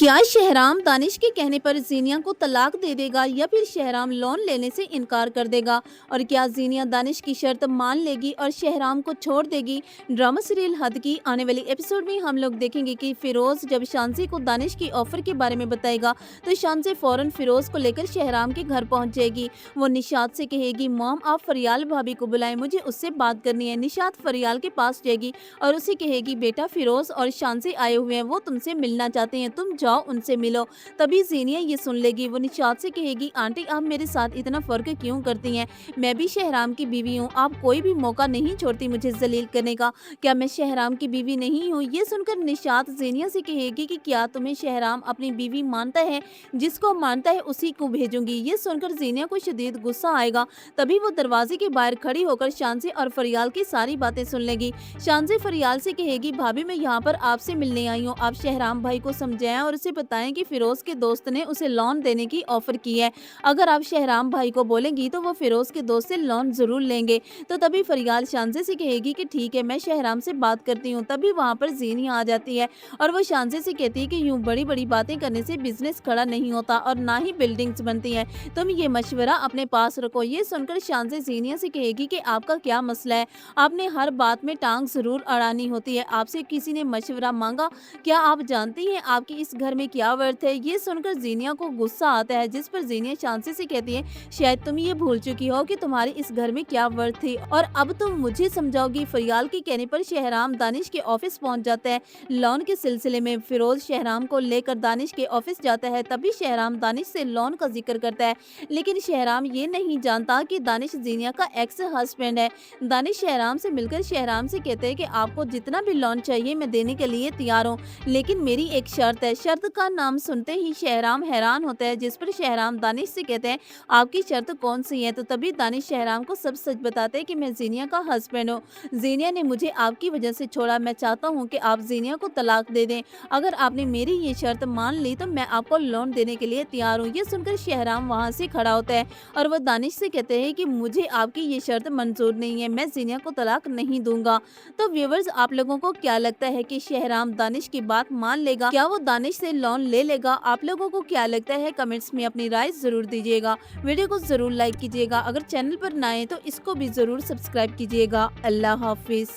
क्या शहराम दानिश के कहने पर जीनिया को तलाक दे देगा या फिर शहराम लोन लेने से इनकार कर देगा? और क्या जीनिया दानिश की शर्त मान लेगी और शहराम को छोड़ देगी? ड्रामा सीरियल हद की आने वाली एपिसोड में हम लोग देखेंगे कि फिरोज जब शांसी को दानिश की ऑफर के बारे में बताएगा तो शांसी फौरन फिरोज को लेकर शहराम के घर पहुंच जाएगी। वो निशात से कहेगी, मॉम आप फरियाल भाभी को बुलाएं, मुझे उससे बात करनी है। निशात फरियाल के पास जाएगी और उसे कहेगी, बेटा फिरोज और शांसी आए हुए हैं, वो तुमसे मिलना चाहते हैं, तुम जाओ उनसे मिलो। तभी जीनिया ये सुन लेगी। वो निशात से कहेगी, आंटी आप मेरे साथ इतना फर्क क्यों करती हैं? मैं भी शहराम की बीवी हूँ, आप कोई भी मौका नहीं छोड़ती मुझे जलील करने का। क्या मैं शहराम की बीवी नहीं हूँ? ये सुनकर निशात जीनिया से कहेगी कि क्या तुम्हें शहराम अपनी बीवी मानता है? जिसको मानता है उसी को भेजूंगी। ये सुनकर जीनिया को शदीद गुस्सा आएगा। तभी वो दरवाजे के बाहर खड़ी होकर शांसी और फरियाल की सारी बातें सुन लेगी। शांसी फरियाल से कहेगी, भाभी मैं यहाँ पर आपसे मिलने आई हूँ, आप शहराम भाई को समझाएं और उसे बताएं कि फिरोज के दोस्त ने उसे लोन देने की ऑफर की है। अगर आप शहराम भाई को बोलेंगी तो वो फिरोज के दोस्त से लोन जरूर लेंगे। तो तभी फरियाल शांसी से कहेगी कि ठीक है, मैं शहराम से बात करती हूँ। तभी वहाँ पर जीनिया आ जाती है और वो शांसी से कहती है कि यूं बड़ी बड़ी बातें करने से बिजनेस खड़ा नहीं होता और ना ही बिल्डिंग्स बनती हैं, तुम ये मशवरा अपने पास रखो। ये सुनकर शांसी जीनिया से कहेगी कि आपका क्या मसला है? आपने हर बात में टांग जरूर अड़ानी होती है, आपसे किसी ने मशवरा मांगा? क्या आप जानती हैं आपकी इस घर में क्या वर्थ है? ये सुनकर जीनिया को गुस्सा आता है, जिस पर जीनिया शांसी से कहती है, शायद तुम ये भूल चुकी हो कि तुम्हारी इस घर में क्या वर्थ थी और अब तुम मुझे समझाओगी। फरियाल के कहने पर शहराम दानिश के ऑफिस पहुंच जाता है। लोन के सिलसिले में फिरोज शहराम को लेकर दानिश के ऑफिस जाता है। तभी शहराम दानिश से लोन का जिक्र करता है, लेकिन शहराम ये नहीं जानता कि दानिश जीनिया का एक्स हस्बैंड है। दानिश शहराम से मिलकर शहराम से कहते हैं कि आपको जितना भी लोन चाहिए मैं देने के लिए तैयार हूँ, लेकिन मेरी एक शर्त है। शर्त का नाम सुनते ही शहराम हैरान होता है, जिस पर शहराम दानिश से कहते हैं, आपकी शर्त कौन सी है? तो तभी दानिश शहराम को सब सच बताते हैं कि मैं जीनिया का हस्बैंड हूँ, जीनिया ने मुझे आपकी वजह से छोड़ा, मैं चाहता हूँ कि आप जीनिया को तलाक दे दें। अगर आपने मेरी ये शर्त मान ली तो मैं आपको लोन देने के लिए तैयार हूँ। ये सुनकर शहराम वहाँ से खड़ा होता है और वह दानिश से कहते हैं कि मुझे आपकी ये शर्त मंजूर नहीं है, मैं जीनिया को तलाक नहीं दूंगा। तो व्यूवर्स, आप लोगों को क्या लगता है कि शहराम दानिश की बात मान लेगा? क्या वो दानिश से लोन ले लेगा? आप लोगों को क्या लगता है? कमेंट्स में अपनी राय जरूर दीजिएगा। वीडियो को जरूर लाइक कीजिएगा। अगर चैनल पर नए हैं तो इसको भी जरूर सब्सक्राइब कीजिएगा। अल्लाह हाफिज।